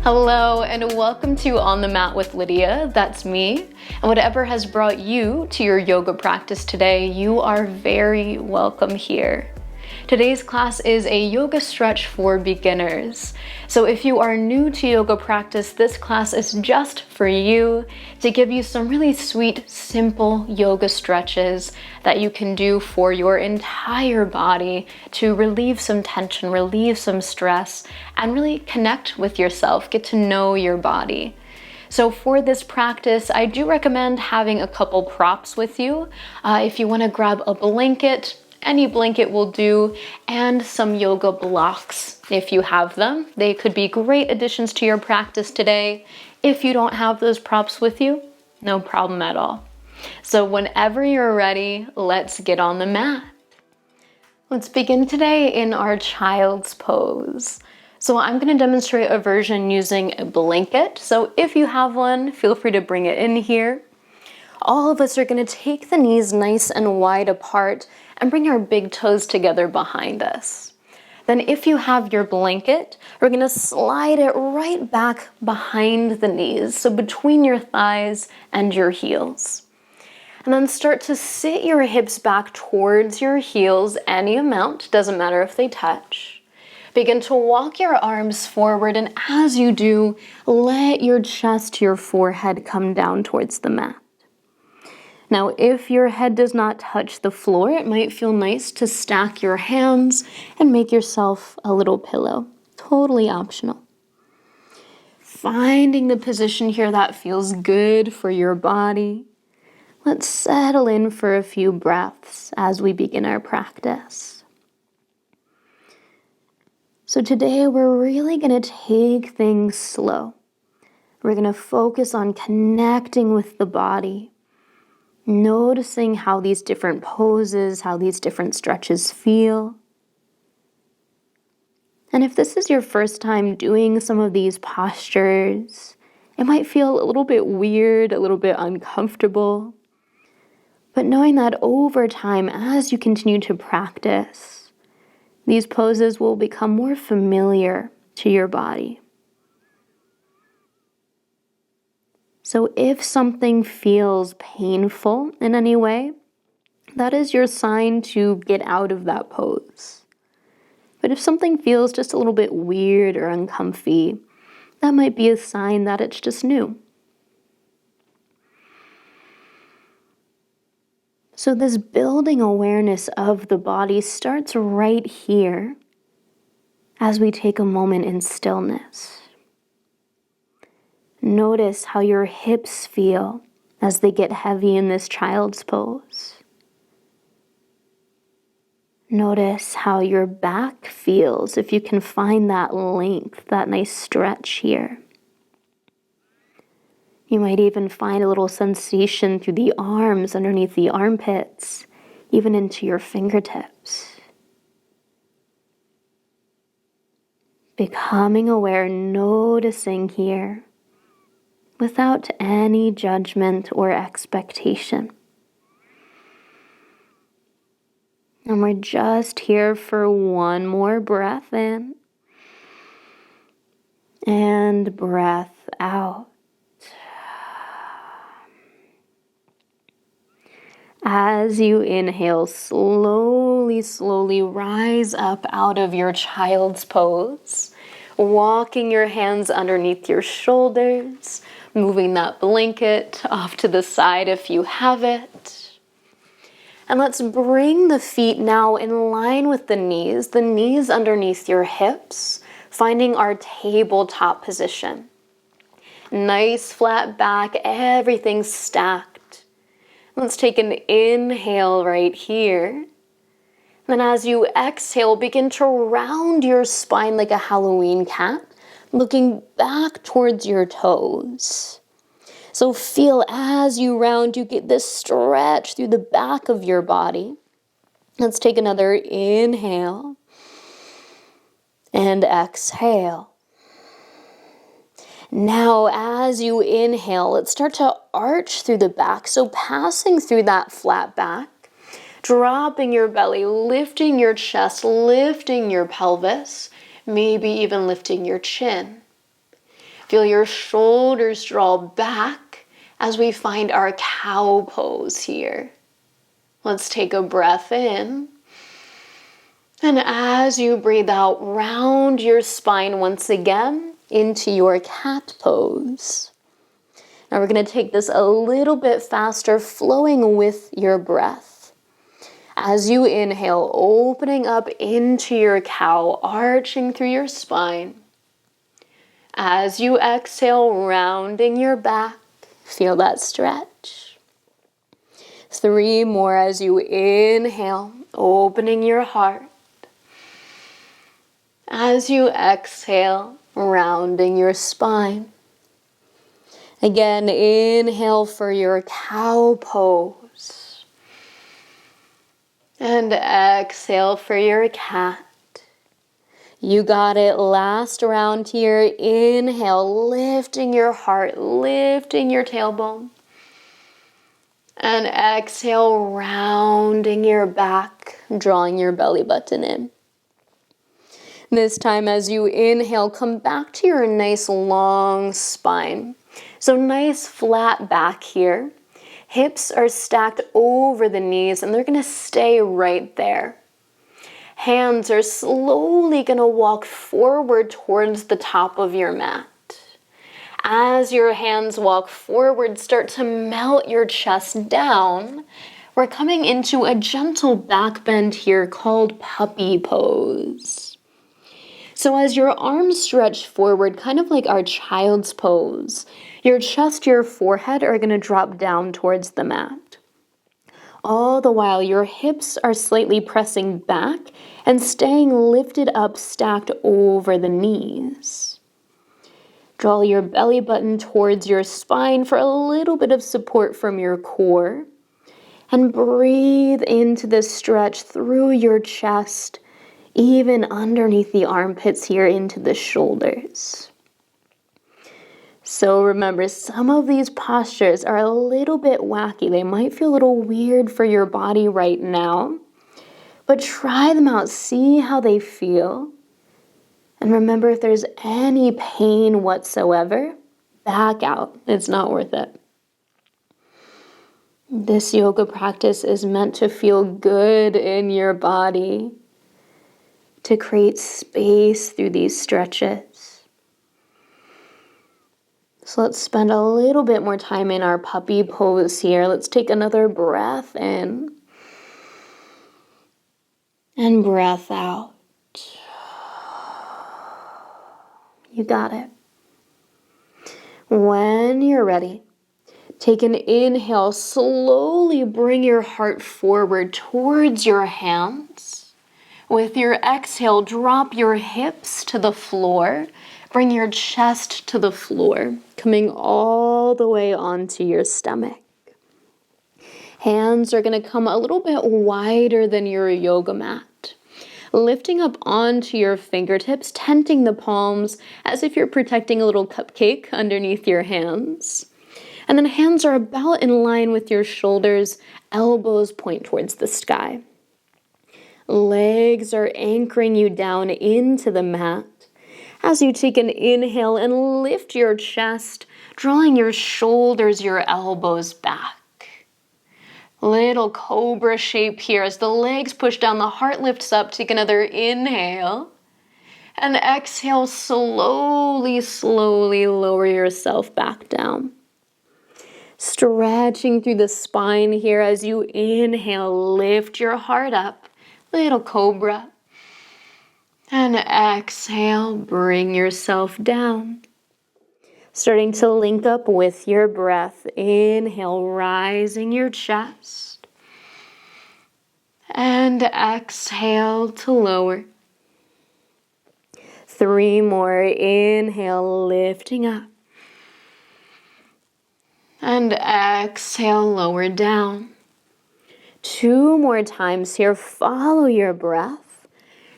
Hello and welcome to On the Mat with Lydia. That's me. And whatever has brought you to your yoga practice today, you are very welcome here. Today's class is a yoga stretch for beginners. So if you are new to yoga practice, this class is just for you to give you some really sweet, simple yoga stretches that you can do for your entire body to relieve some tension, relieve some stress, and really connect with yourself, get to know your body. So for this practice, I do recommend having a couple props with you. If you want to grab a blanket, any blanket will do, and some yoga blocks if you have them. They could be great additions to your practice today. If you don't have those props with you, no problem at all. So whenever you're ready, let's get on the mat. Let's begin today in our child's pose. So I'm going to demonstrate a version using a blanket. So if you have one, feel free to bring it in here. All of us are going to take the knees nice and wide apart and bring our big toes together behind us. Then if you have your blanket, we're going to slide it right back behind the knees, so between your thighs and your heels. And then start to sit your hips back towards your heels, any amount, doesn't matter if they touch. Begin to walk your arms forward, and as you do, let your chest, your forehead come down towards the mat. Now, if your head does not touch the floor, it might feel nice to stack your hands and make yourself a little pillow. Totally optional. Finding the position here that feels good for your body. Let's settle in for a few breaths as we begin our practice. So today we're really going to take things slow. We're going to focus on connecting with the body. Noticing how these different poses, how these different stretches feel. And if this is your first time doing some of these postures, it might feel a little bit weird, a little bit uncomfortable. But knowing that over time, as you continue to practice, these poses will become more familiar to your body. So if something feels painful in any way, that is your sign to get out of that pose. But if something feels just a little bit weird or uncomfy, that might be a sign that it's just new. So this building awareness of the body starts right here as we take a moment in stillness. Notice how your hips feel as they get heavy in this child's pose. Notice how your back feels, if you can find that length, that nice stretch here. You might even find a little sensation through the arms, underneath the armpits, even into your fingertips. Becoming aware, noticing here, without any judgment or expectation. And we're just here for one more breath in and breath out. As you inhale, slowly rise up out of your child's pose, walking your hands underneath your shoulders, moving that blanket off to the side if you have it. And let's bring the feet now in line with the knees underneath your hips, finding our tabletop position. Nice flat back, everything stacked. Let's take an inhale right here. Then as you exhale, begin to round your spine like a Halloween cat, looking back towards your toes. So feel as you round, you get this stretch through the back of your body. Let's take another inhale and exhale. Now, as you inhale, let's start to arch through the back. So passing through that flat back, dropping your belly, lifting your chest, lifting your pelvis, maybe even lifting your chin. Feel your shoulders draw back as we find our cow pose here. Let's take a breath in. And as you breathe out, round your spine once again into your cat pose. Now we're going to take this a little bit faster, flowing with your breath. As you inhale, opening up into your cow, arching through your spine. As you exhale, rounding your back, feel that stretch. 3 more as you inhale, opening your heart. As you exhale, rounding your spine. Again, inhale for your cow pose. And exhale for your cat. You got it. Last round here. Inhale, lifting your heart, lifting your tailbone. And exhale, rounding your back, drawing your belly button in. This time as you inhale, come back to your nice long spine. So nice flat back here. Hips are stacked over the knees and they're going to stay right there. Hands are slowly going to walk forward towards the top of your mat. As your hands walk forward, start to melt your chest down. We're coming into a gentle back bend here called puppy pose. So as your arms stretch forward, kind of like our child's pose, your chest, your forehead are going to drop down towards the mat. All the while, your hips are slightly pressing back and staying lifted up, stacked over the knees. Draw your belly button towards your spine for a little bit of support from your core. And breathe into the stretch through your chest, even underneath the armpits here into the shoulders. So remember, some of these postures are a little bit wacky. They might feel a little weird for your body right now, but try them out, see how they feel. And remember, if there's any pain whatsoever, back out. It's not worth it. This yoga practice is meant to feel good in your body, to create space through these stretches. So let's spend a little bit more time in our puppy pose here. Let's take another breath in and breath out. You got it. When you're ready, take an inhale. Slowly bring your heart forward towards your hands. With your exhale, drop your hips to the floor. Bring your chest to the floor, coming all the way onto your stomach. Hands are going to come a little bit wider than your yoga mat. Lifting up onto your fingertips, tenting the palms as if you're protecting a little cupcake underneath your hands. And then hands are about in line with your shoulders, elbows point towards the sky. Legs are anchoring you down into the mat as you take an inhale and lift your chest, drawing your shoulders, your elbows back. Little cobra shape here as the legs push down, the heart lifts up. Take another inhale and exhale. Slowly, slowly lower yourself back down. Stretching through the spine here as you inhale, lift your heart up. Little cobra. And exhale, bring yourself down. Starting to link up with your breath. Inhale, rising your chest. And exhale to lower. 3 more. Inhale, lifting up. And exhale, lower down. 2 more times here. Follow your breath.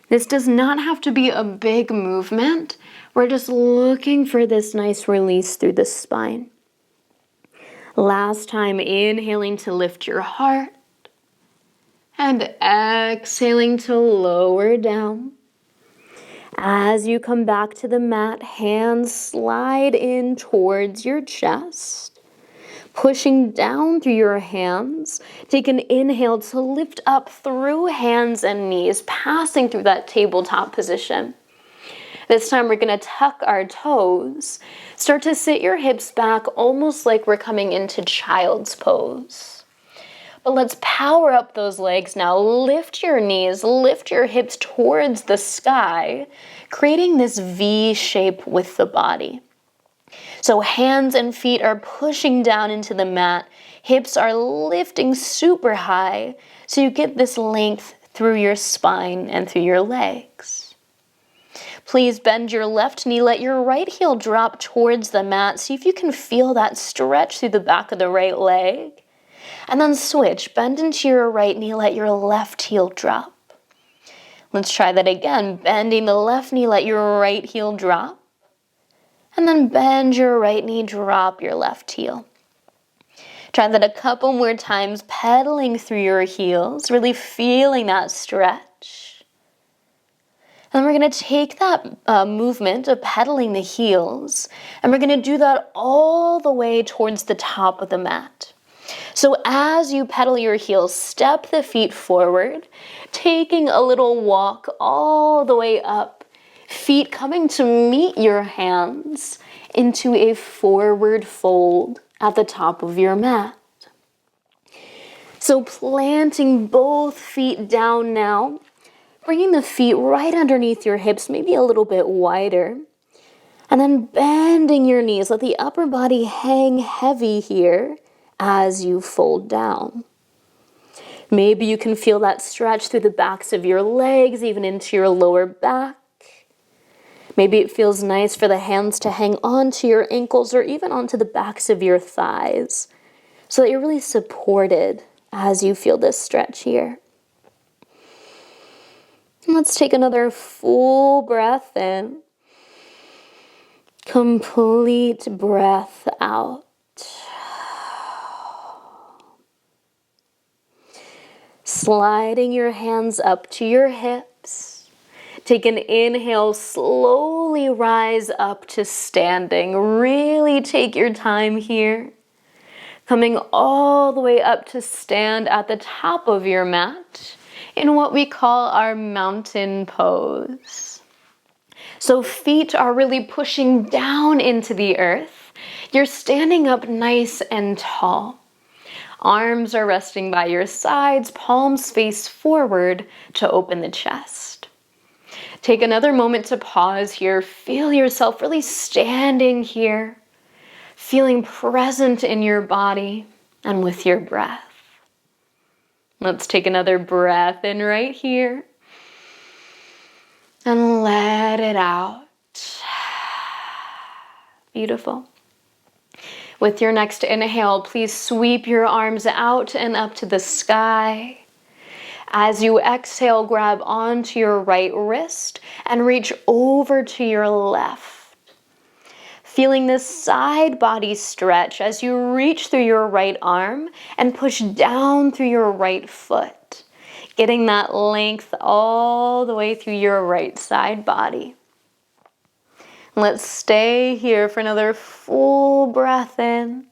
This does not have to be a big movement. We're just looking for this nice release through the spine. Last time, inhaling to lift your heart. And exhaling to lower down. As you come back to the mat, hands slide in towards your chest, pushing down through your hands. Take an inhale to lift up through hands and knees, passing through that tabletop position. This time we're going to tuck our toes. Start to sit your hips back almost like we're coming into child's pose. But let's power up those legs now. Lift your knees, lift your hips towards the sky, creating this V shape with the body. So hands and feet are pushing down into the mat. Hips are lifting super high, so you get this length through your spine and through your legs. Please bend your left knee, let your right heel drop towards the mat. See if you can feel that stretch through the back of the right leg. And then switch, bend into your right knee, let your left heel drop. Let's try that again, bending the left knee, let your right heel drop. And then bend your right knee, drop your left heel. Try that a couple more times, pedaling through your heels, really feeling that stretch. And we're going to take that movement of pedaling the heels, and we're going to do that all the way towards the top of the mat. So as you pedal your heels, step the feet forward, taking a little walk all the way up, feet coming to meet your hands into a forward fold at the top of your mat. So planting both feet down now, bringing the feet right underneath your hips, maybe a little bit wider. And then bending your knees. Let the upper body hang heavy here as you fold down. Maybe you can feel that stretch through the backs of your legs, even into your lower back. Maybe it feels nice for the hands to hang onto your ankles or even onto the backs of your thighs, so that you're really supported as you feel this stretch here. Let's take another full breath in. Complete breath out. Sliding your hands up to your hips. Take an inhale, slowly rise up to standing. Really take your time here. Coming all the way up to stand at the top of your mat in what we call our mountain pose. So feet are really pushing down into the earth. You're standing up nice and tall. Arms are resting by your sides, palms face forward to open the chest. Take another moment to pause here. Feel yourself really standing here, feeling present in your body and with your breath. Let's take another breath in right here and let it out. Beautiful. With your next inhale, please sweep your arms out and up to the sky. As you exhale, grab onto your right wrist and reach over to your left. Feeling this side body stretch as you reach through your right arm and push down through your right foot, getting that length all the way through your right side body. Let's stay here for another full breath in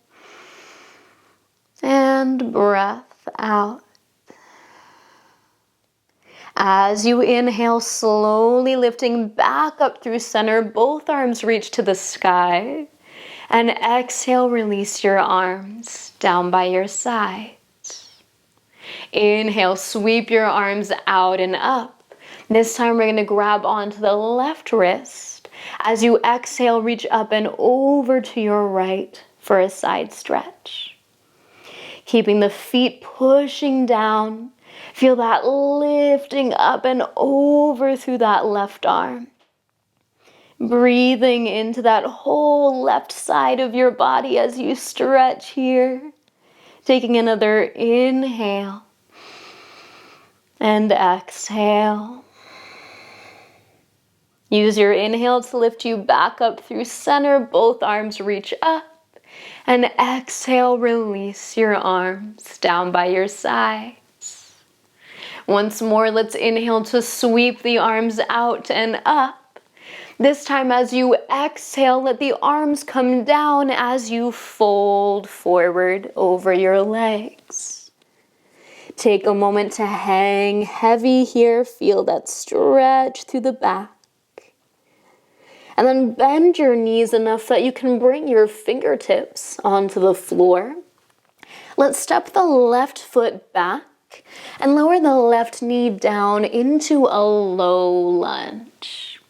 and breath out. As you inhale, slowly lifting back up through center, both arms reach to the sky. And exhale, release your arms down by your sides. Inhale, sweep your arms out and up. This time we're going to grab onto the left wrist. As you exhale, reach up and over to your right for a side stretch. Keeping the feet pushing down. Feel that lifting up and over through that left arm. Breathing into that whole left side of your body as you stretch here. Taking another inhale and exhale. Use your inhale to lift you back up through center. Both arms reach up. And exhale, release your arms down by your sides. Once more, let's inhale to sweep the arms out and up. This time as you exhale, let the arms come down as you fold forward over your legs. Take a moment to hang heavy here. Feel that stretch through the back. And then bend your knees enough that you can bring your fingertips onto the floor. Let's step the left foot back and lower the left knee down into a low lunge.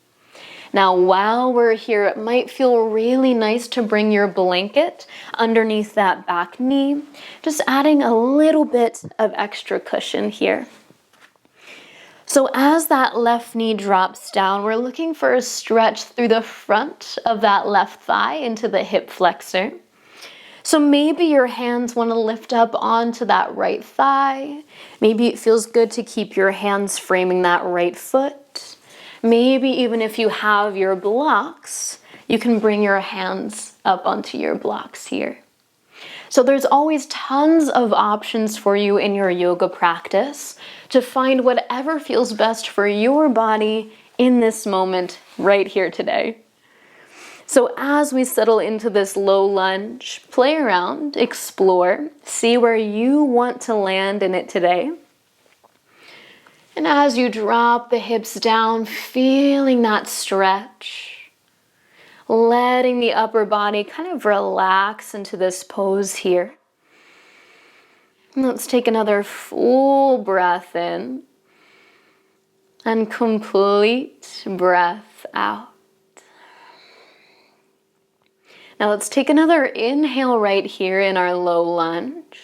Now, while we're here, it might feel really nice to bring your blanket underneath that back knee, just adding a little bit of extra cushion here. So as that left knee drops down, we're looking for a stretch through the front of that left thigh into the hip flexor. So maybe your hands want to lift up onto that right thigh. Maybe it feels good to keep your hands framing that right foot. Maybe even if you have your blocks, you can bring your hands up onto your blocks here. So there's always tons of options for you in your yoga practice to find whatever feels best for your body in this moment right here today. So as we settle into this low lunge, play around, explore, see where you want to land in it today. And as you drop the hips down, feeling that stretch, letting the upper body kind of relax into this pose here. And let's take another full breath in and complete breath out. Now let's take another inhale right here in our low lunge.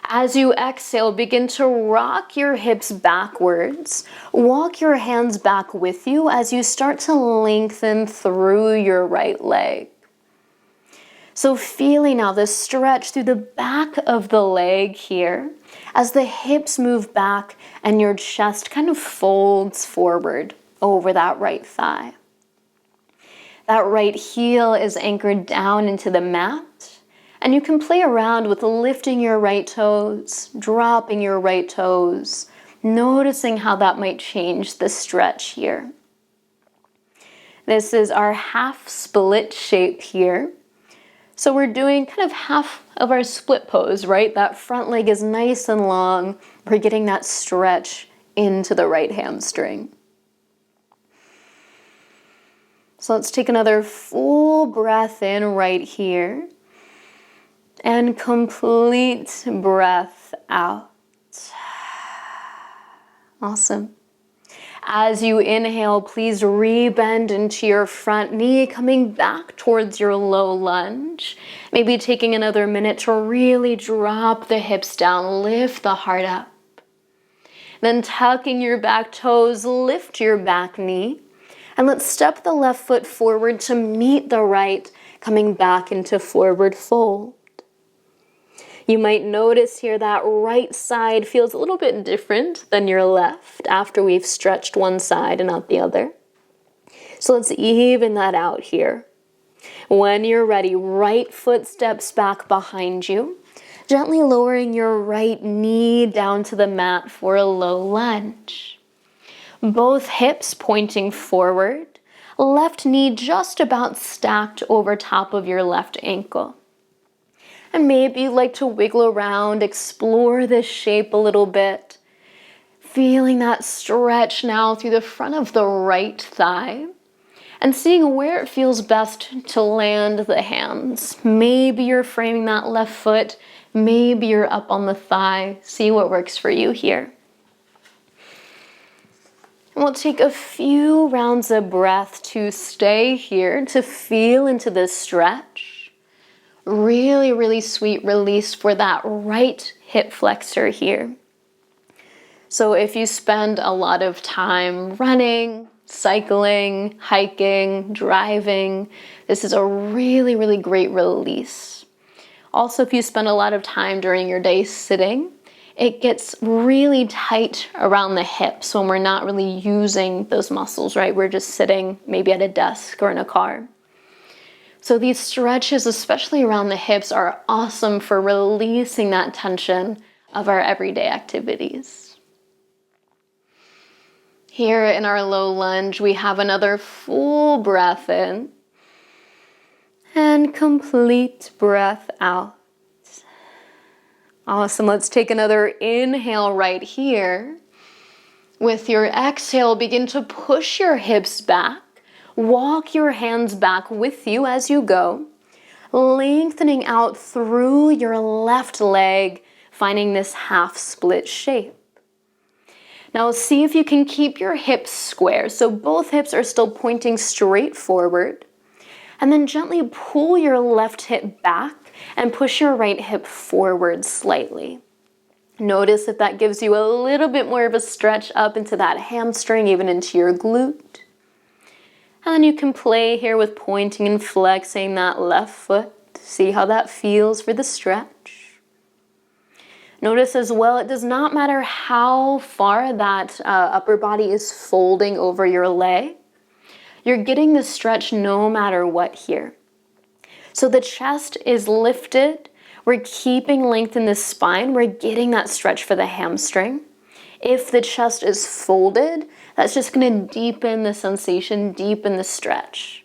As you exhale, begin to rock your hips backwards. Walk your hands back with you as you start to lengthen through your right leg. So feeling now the stretch through the back of the leg here as the hips move back and your chest kind of folds forward over that right thigh. That right heel is anchored down into the mat, and you can play around with lifting your right toes, dropping your right toes, noticing how that might change the stretch here. This is our half split shape here. So we're doing kind of half of our split pose, right? That front leg is nice and long. We're getting that stretch into the right hamstring. So let's take another full breath in right here and complete breath out. Awesome. As you inhale, please rebend into your front knee, coming back towards your low lunge. Maybe taking another minute to really drop the hips down, lift the heart up. Then tucking your back toes, lift your back knee. And let's step the left foot forward to meet the right, coming back into forward fold. You might notice here that right side feels a little bit different than your left after we've stretched one side and not the other. So let's even that out here. When you're ready, right foot steps back behind you, gently lowering your right knee down to the mat for a low lunge. Both hips pointing forward, left knee just about stacked over top of your left ankle. And maybe you'd like to wiggle around, explore this shape a little bit. Feeling that stretch now through the front of the right thigh. And seeing where it feels best to land the hands. Maybe you're framing that left foot. Maybe you're up on the thigh. See what works for you here. And we'll take a few rounds of breath to stay here, to feel into this stretch. Really, really sweet release for that right hip flexor here. So if you spend a lot of time running, cycling, hiking, driving, this is a really, really great release. Also, if you spend a lot of time during your day sitting, it gets really tight around the hips when we're not really using those muscles, right? We're just sitting maybe at a desk or in a car. So these stretches, especially around the hips, are awesome for releasing that tension of our everyday activities. Here in our low lunge, we have another full breath in and complete breath out. Awesome. Let's take another inhale right here. With your exhale, begin to push your hips back. Walk your hands back with you as you go, lengthening out through your left leg, finding this half split shape. Now see if you can keep your hips square, so both hips are still pointing straight forward. And then gently pull your left hip back and push your right hip forward slightly. Notice if that gives you a little bit more of a stretch up into that hamstring, even into your glute. And then you can play here with pointing and flexing that left foot. See how that feels for the stretch. Notice as well, it does not matter how far that upper body is folding over your leg. You're getting the stretch no matter what here. So the chest is lifted. We're keeping length in the spine. We're getting that stretch for the hamstring. If the chest is folded, that's just going to deepen the sensation, deepen the stretch.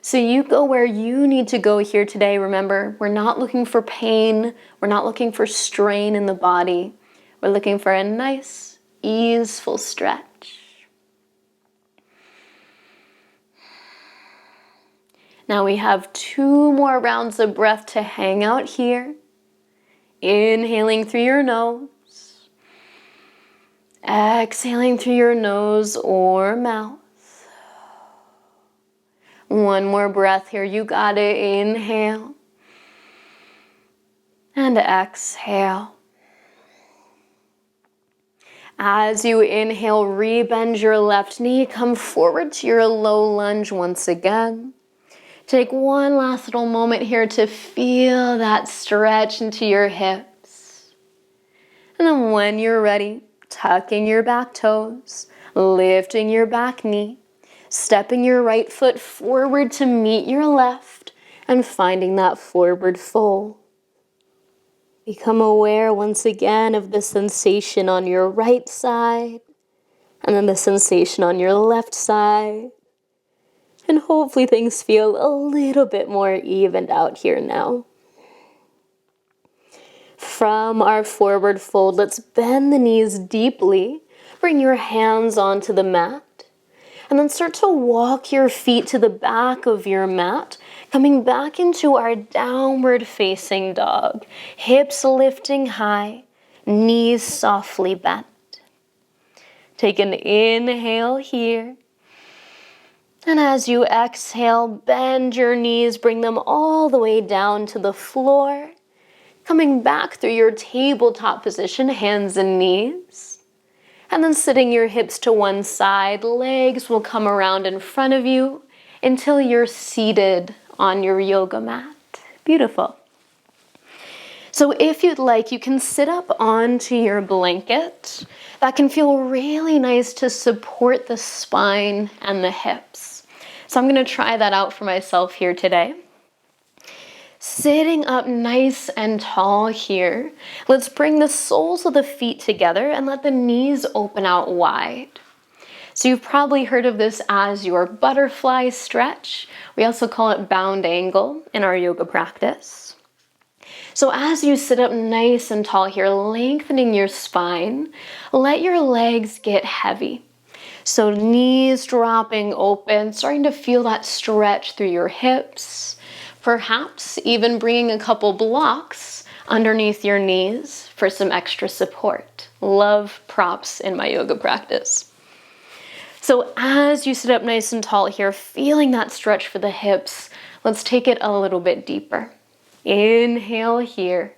So you go where you need to go here today. Remember, we're not looking for pain. We're not looking for strain in the body. We're looking for a nice, easeful stretch. Now we have 2 more rounds of breath to hang out here. Inhaling through your nose. Exhaling through your nose or mouth. One more breath here. You got it. Inhale. And exhale. As you inhale, rebend your left knee. Come forward to your low lunge once again. Take one last little moment here to feel that stretch into your hips. And then when you're ready, tucking your back toes, lifting your back knee, stepping your right foot forward to meet your left, and finding that forward fold. Become aware once again of the sensation on your right side, and then the sensation on your left side. And hopefully things feel a little bit more evened out here now. From our forward fold, let's bend the knees deeply. Bring your hands onto the mat. And then start to walk your feet to the back of your mat, coming back into our downward facing dog. Hips lifting high, knees softly bent. Take an inhale here. And as you exhale, bend your knees, bring them all the way down to the floor. Coming back through your tabletop position, hands and knees. And then sitting your hips to one side, legs will come around in front of you until you're seated on your yoga mat. Beautiful. So if you'd like, you can sit up onto your blanket. That can feel really nice to support the spine and the hips. So I'm going to try that out for myself here today. Sitting up nice and tall here, let's bring the soles of the feet together and let the knees open out wide. So you've probably heard of this as your butterfly stretch. We also call it bound angle in our yoga practice. So as you sit up nice and tall here, lengthening your spine, let your legs get heavy. So knees dropping open, starting to feel that stretch through your hips. Perhaps even bringing a couple blocks underneath your knees for some extra support. Love props in my yoga practice. So as you sit up nice and tall here, feeling that stretch for the hips, let's take it a little bit deeper. Inhale here.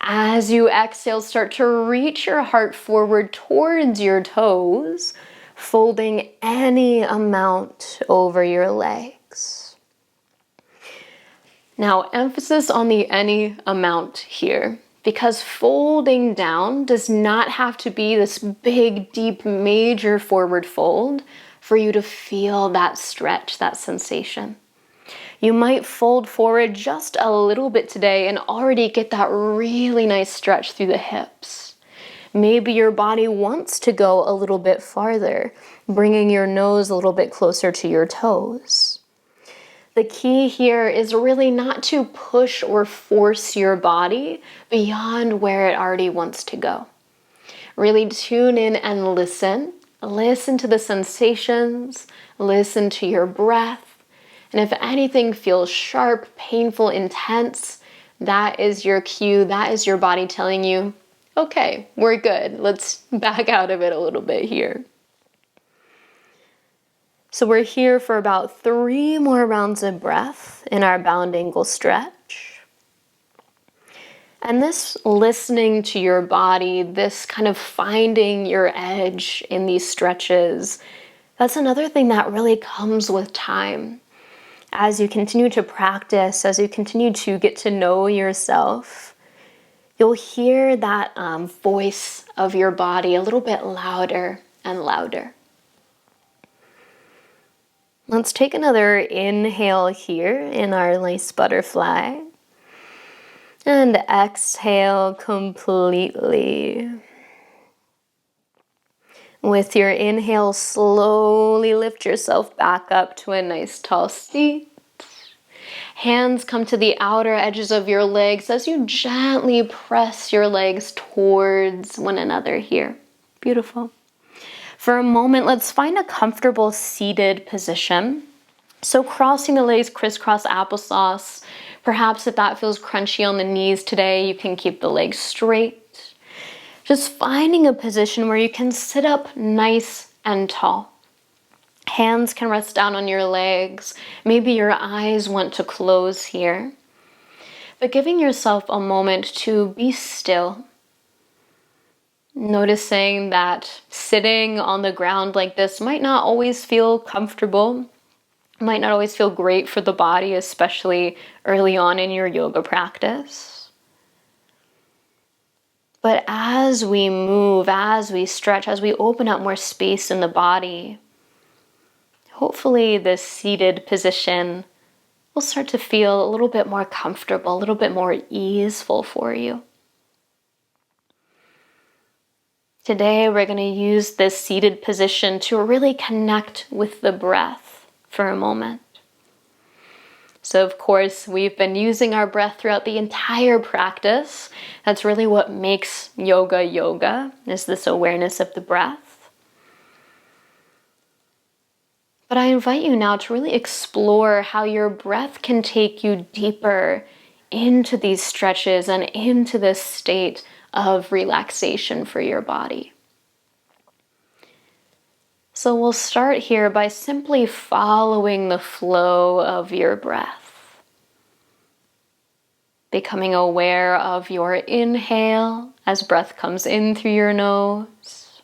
As you exhale, start to reach your heart forward towards your toes, folding any amount over your legs. Now, emphasis on the any amount here, because folding down does not have to be this big, deep, major forward fold for you to feel that stretch, that sensation. You might fold forward just a little bit today and already get that really nice stretch through the hips. Maybe your body wants to go a little bit farther, bringing your nose a little bit closer to your toes. The key here is really not to push or force your body beyond where it already wants to go. Really tune in and listen. Listen to the sensations, listen to your breath. And if anything feels sharp, painful, intense, that is your cue, that is your body telling you, okay, we're good. Let's back out of it a little bit here. So we're here for about 3 more rounds of breath in our bound angle stretch. And this listening to your body, this kind of finding your edge in these stretches, that's another thing that really comes with time. As you continue to practice, as you continue to get to know yourself, you'll hear that voice of your body a little bit louder and louder. Let's take another inhale here in our nice butterfly. And exhale completely. With your inhale, slowly lift yourself back up to a nice tall seat. Hands come to the outer edges of your legs as you gently press your legs towards one another here. Beautiful. For a moment, let's find a comfortable seated position. So crossing the legs, crisscross applesauce. Perhaps if that feels crunchy on the knees today, you can keep the legs straight. Just finding a position where you can sit up nice and tall. Hands can rest down on your legs. Maybe your eyes want to close here. But giving yourself a moment to be still. Noticing that sitting on the ground like this might not always feel comfortable, might not always feel great for the body, especially early on in your yoga practice. But as we move, as we stretch, as we open up more space in the body, hopefully this seated position will start to feel a little bit more comfortable, a little bit more easeful for you. Today, we're going to use this seated position to really connect with the breath for a moment. So, of course, we've been using our breath throughout the entire practice. That's really what makes yoga yoga, is this awareness of the breath. But I invite you now to really explore how your breath can take you deeper into these stretches and into this state of relaxation for your body. So we'll start here by simply following the flow of your breath. Becoming aware of your inhale as breath comes in through your nose.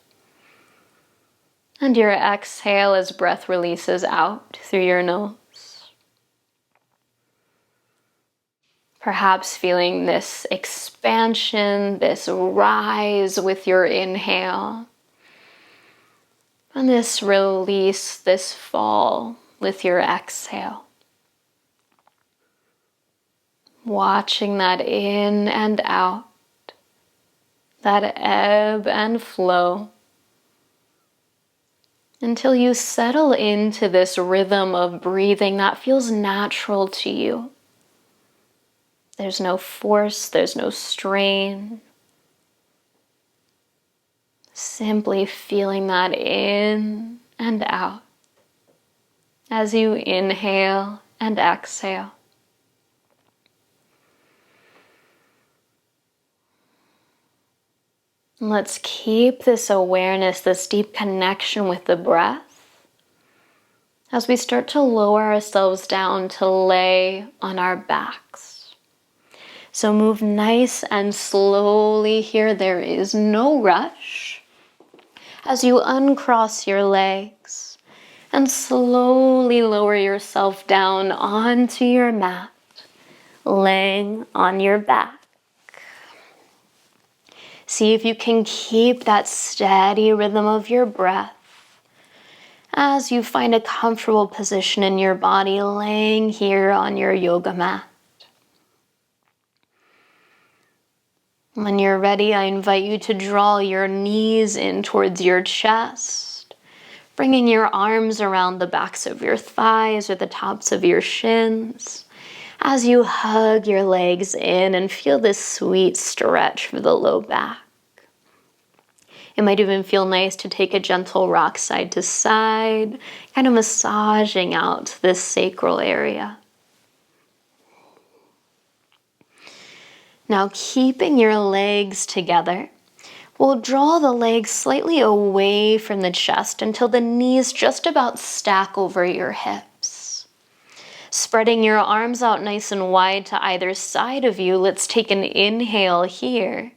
And your exhale as breath releases out through your nose. Perhaps feeling this expansion, this rise with your inhale. And this release, this fall with your exhale. Watching that in and out, that ebb and flow, until you settle into this rhythm of breathing that feels natural to you. There's no force, there's no strain. Simply feeling that in and out as you inhale and exhale. Let's keep this awareness, this deep connection with the breath as we start to lower ourselves down to lay on our backs. So move nice and slowly here. There is no rush. As you uncross your legs and slowly lower yourself down onto your mat, laying on your back. See if you can keep that steady rhythm of your breath as you find a comfortable position in your body laying here on your yoga mat. When you're ready, I invite you to draw your knees in towards your chest, bringing your arms around the backs of your thighs or the tops of your shins as you hug your legs in and feel this sweet stretch for the low back. It might even feel nice to take a gentle rock side to side, kind of massaging out this sacral area. Now, keeping your legs together, we'll draw the legs slightly away from the chest until the knees just about stack over your hips. Spreading your arms out nice and wide to either side of you, let's take an inhale here.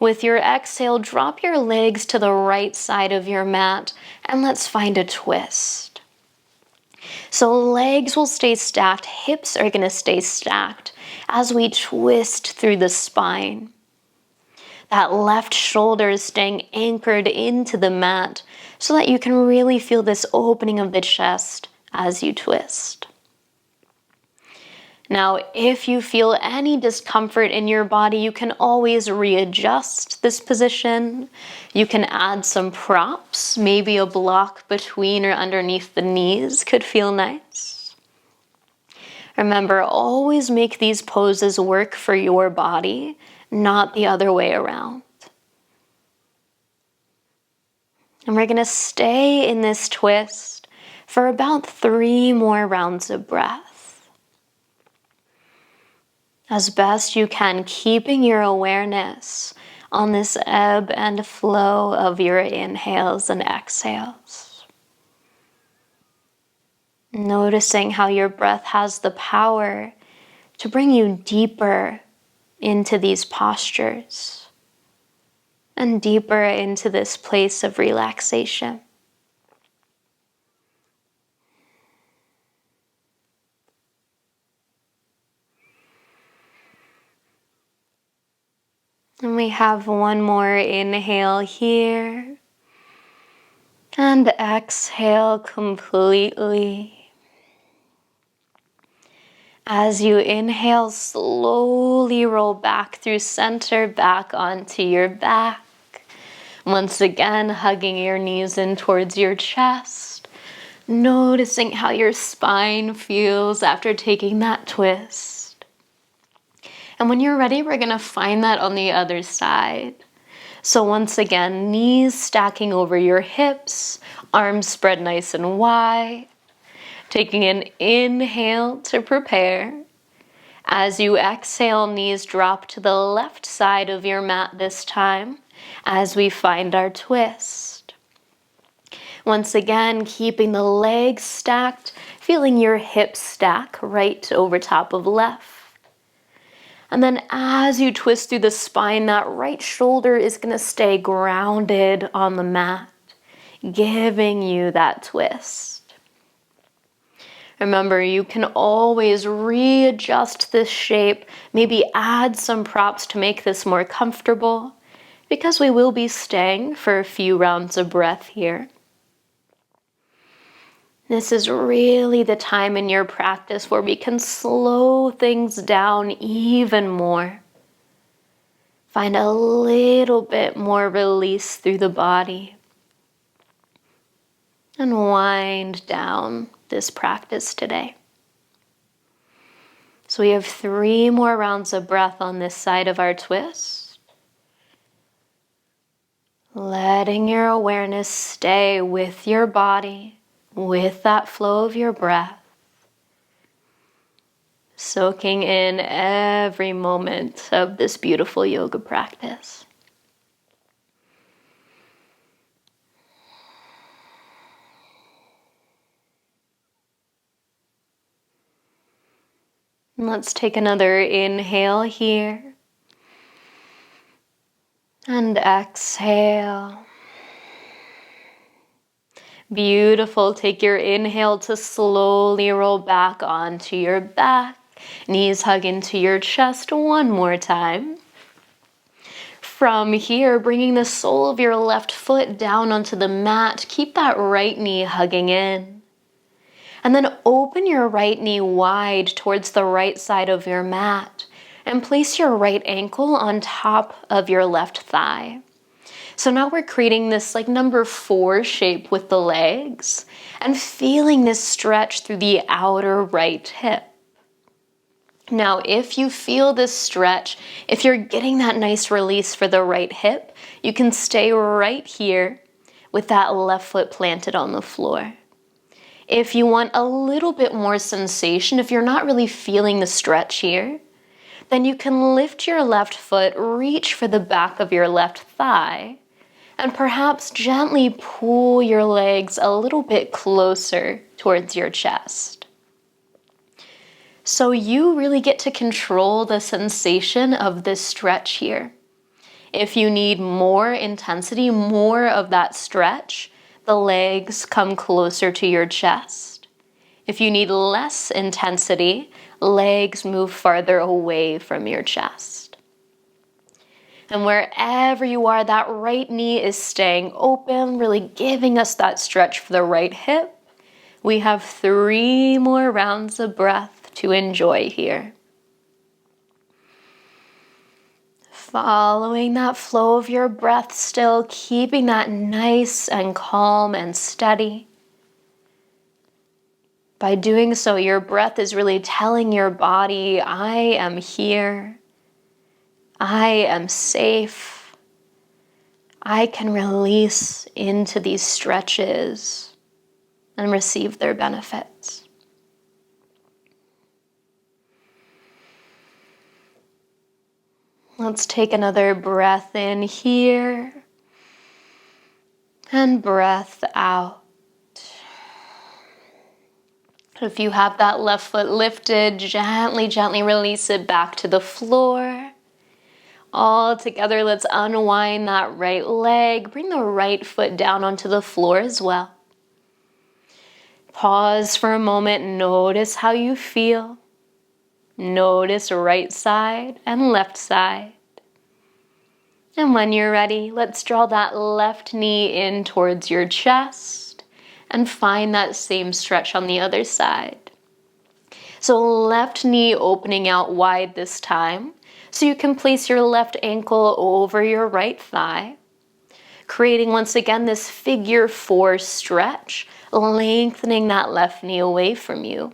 With your exhale, drop your legs to the right side of your mat and let's find a twist. So legs will stay stacked, hips are going to stay stacked as we twist through the spine. That left shoulder is staying anchored into the mat so that you can really feel this opening of the chest as you twist. Now, if you feel any discomfort in your body, you can always readjust this position. You can add some props, maybe a block between or underneath the knees could feel nice. Remember, always make these poses work for your body, not the other way around. And we're going to stay in this twist for about 3 more rounds of breath. As best you can, keeping your awareness on this ebb and flow of your inhales and exhales. Noticing how your breath has the power to bring you deeper into these postures and deeper into this place of relaxation. And we have one more inhale here. And exhale completely. As you inhale, slowly roll back through center, back onto your back. Once again, hugging your knees in towards your chest. Noticing how your spine feels after taking that twist. And when you're ready, we're going to find that on the other side. So once again, knees stacking over your hips, arms spread nice and wide. Taking an inhale to prepare. As you exhale, knees drop to the left side of your mat this time as we find our twist. Once again, keeping the legs stacked, feeling your hips stack right over top of left. And then as you twist through the spine, that right shoulder is going to stay grounded on the mat, giving you that twist. Remember, you can always readjust this shape, maybe add some props to make this more comfortable, because we will be staying for a few rounds of breath here. This is really the time in your practice where we can slow things down even more. Find a little bit more release through the body. And wind down this practice today. So we have 3 more rounds of breath on this side of our twist. Letting your awareness stay with your body, with that flow of your breath, soaking in every moment of this beautiful yoga practice. And let's take another inhale here. And exhale. Beautiful. Take your inhale to slowly roll back onto your back. Knees hug into your chest one more time. From here, bringing the sole of your left foot down onto the mat. Keep that right knee hugging in. And then open your right knee wide towards the right side of your mat. and place your right ankle on top of your left thigh. So now we're creating this like number 4 shape with the legs and feeling this stretch through the outer right hip. Now, if you feel this stretch, if you're getting that nice release for the right hip, you can stay right here with that left foot planted on the floor. If you want a little bit more sensation, if you're not really feeling the stretch here, then you can lift your left foot, reach for the back of your left thigh, and perhaps gently pull your legs a little bit closer towards your chest. So you really get to control the sensation of this stretch here. If you need more intensity, more of that stretch, the legs come closer to your chest. If you need less intensity, legs move farther away from your chest. And wherever you are, that right knee is staying open, really giving us that stretch for the right hip. We have 3 more rounds of breath to enjoy here. Following that flow of your breath, still keeping that nice and calm and steady. By doing so, your breath is really telling your body, I am here. I am safe. I can release into these stretches and receive their benefits. Let's take another breath in here and breath out. If you have that left foot lifted, gently, gently release it back to the floor. All together, let's unwind that right leg. Bring the right foot down onto the floor as well. Pause for a moment. Notice how you feel. Notice right side and left side. And when you're ready, let's draw that left knee in towards your chest and find that same stretch on the other side. So left knee opening out wide this time. So you can place your left ankle over your right thigh, creating once again this figure 4 stretch, lengthening that left knee away from you.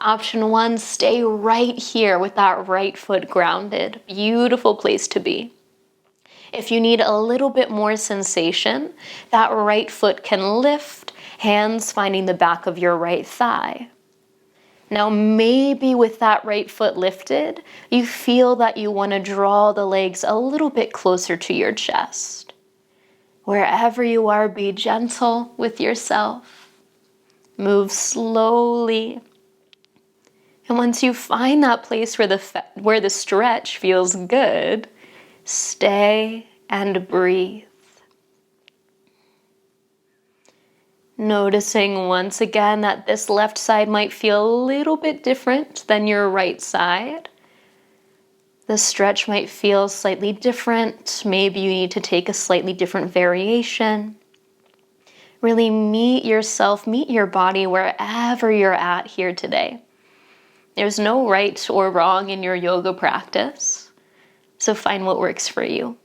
Option 1, stay right here with that right foot grounded. Beautiful place to be. If you need a little bit more sensation, that right foot can lift, hands finding the back of your right thigh. Now maybe with that right foot lifted, you feel that you want to draw the legs a little bit closer to your chest. Wherever you are, be gentle with yourself. Move slowly. And once you find that place where the stretch feels good, stay and breathe. Noticing once again that this left side might feel a little bit different than your right side. The stretch might feel slightly different. Maybe you need to take a slightly different variation. Really meet yourself, meet your body wherever you're at here today. There's no right or wrong in your yoga practice, so find what works for you.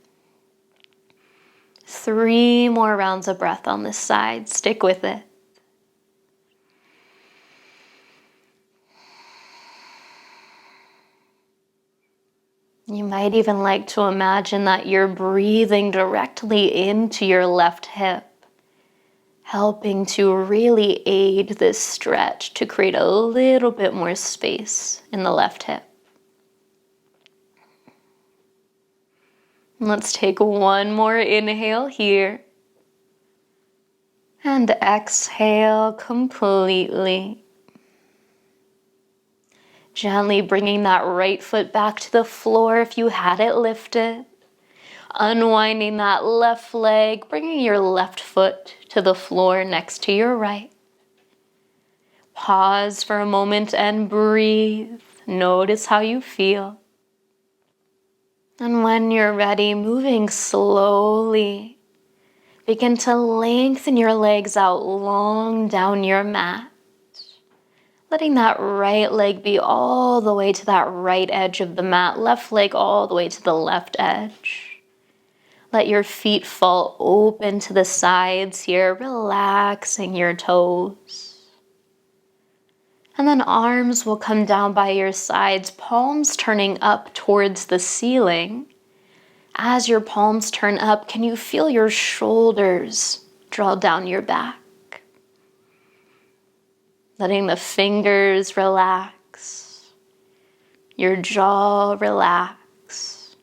3 more rounds of breath on this side. Stick with it. You might even like to imagine that you're breathing directly into your left hip, helping to really aid this stretch to create a little bit more space in the left hip. Let's take one more inhale here. And exhale completely. Gently bringing that right foot back to the floor if you had it lifted. Unwinding that left leg, bringing your left foot to the floor next to your right. Pause for a moment and breathe. Notice how you feel. And when you're ready, moving slowly, begin to lengthen your legs out long down your mat. Letting that right leg be all the way to that right edge of the mat, left leg all the way to the left edge. Let your feet fall open to the sides here, relaxing your toes. And then arms will come down by your sides, palms turning up towards the ceiling. As your palms turn up, can you feel your shoulders draw down your back? Letting the fingers relax, your jaw relax.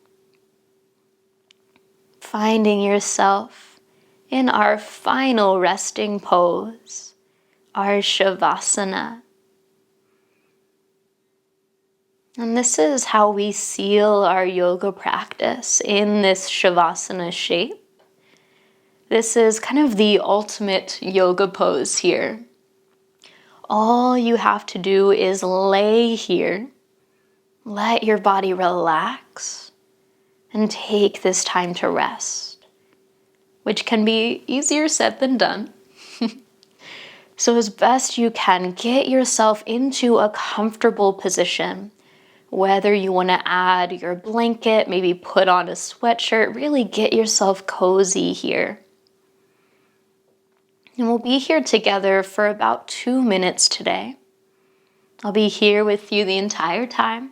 Finding yourself in our final resting pose, our Shavasana. And this is how we seal our yoga practice in this Shavasana shape. This is kind of the ultimate yoga pose here. All you have to do is lay here, let your body relax, and take this time to rest, which can be easier said than done. So as best you can, get yourself into a comfortable position. Whether you want to add your blanket, maybe put on a sweatshirt, really get yourself cozy here. And we'll be here together for about 2 minutes today. I'll be here with you the entire time.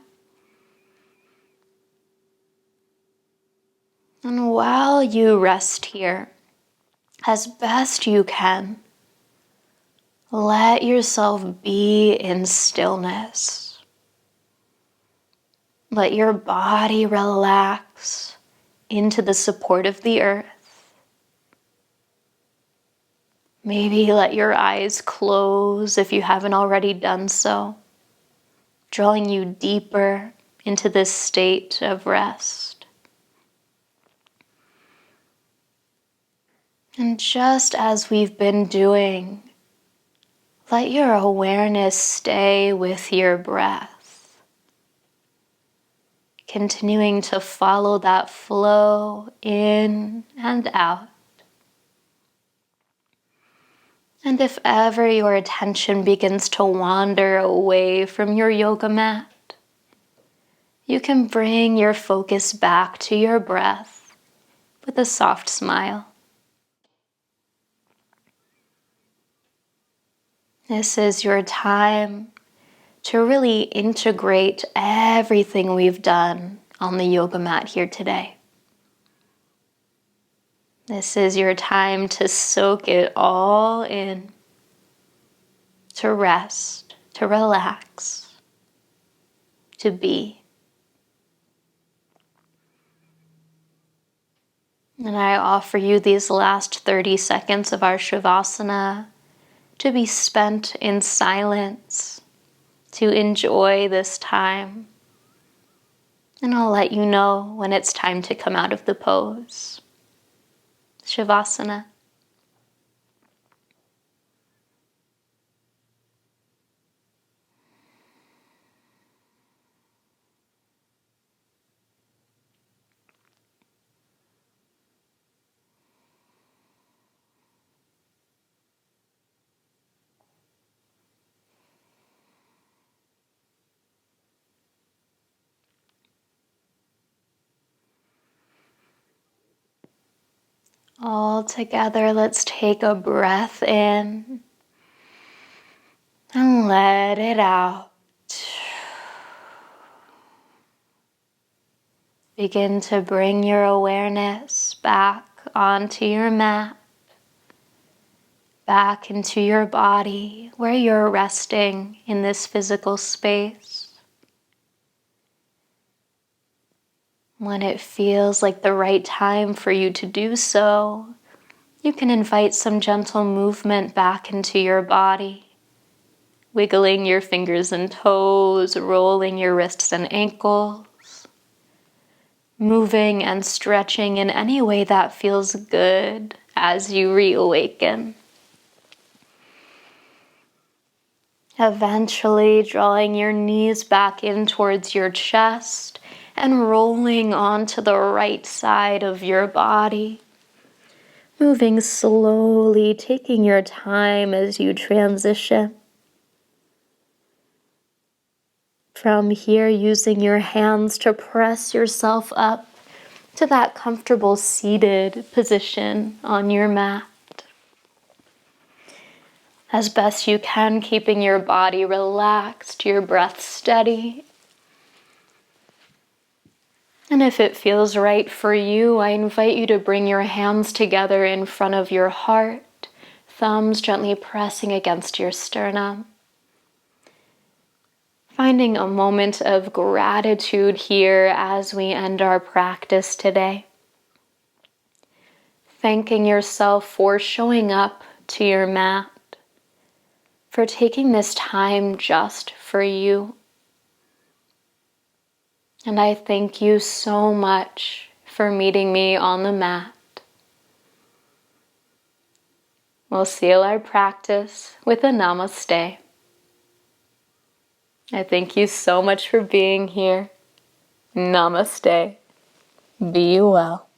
And while you rest here, as best you can, let yourself be in stillness. Let your body relax into the support of the earth. Maybe let your eyes close if you haven't already done so, drawing you deeper into this state of rest. And just as we've been doing, let your awareness stay with your breath, continuing to follow that flow in and out. And if ever your attention begins to wander away from your yoga mat, you can bring your focus back to your breath with a soft smile. This is your time to really integrate everything we've done on the yoga mat here today. This is your time to soak it all in, to rest, to relax, to be. And I offer you these last 30 seconds of our Shavasana to be spent in silence, to enjoy this time. And I'll let you know when it's time to come out of the pose. Shavasana. All together, let's take a breath in and let it out. Begin to bring your awareness back onto your mat, back into your body where you're resting in this physical space. When it feels like the right time for you to do so, you can invite some gentle movement back into your body, wiggling your fingers and toes, rolling your wrists and ankles, moving and stretching in any way that feels good as you reawaken. Eventually drawing your knees back in towards your chest and rolling onto the right side of your body. Moving slowly, taking your time as you transition. From here, using your hands to press yourself up to that comfortable seated position on your mat. As best you can, keeping your body relaxed, your breath steady. And if it feels right for you, I invite you to bring your hands together in front of your heart, thumbs gently pressing against your sternum. Finding a moment of gratitude here as we end our practice today. Thanking yourself for showing up to your mat, for taking this time just for you. And I thank you so much for meeting me on the mat. We'll seal our practice with a namaste. I thank you so much for being here. Namaste. Be well.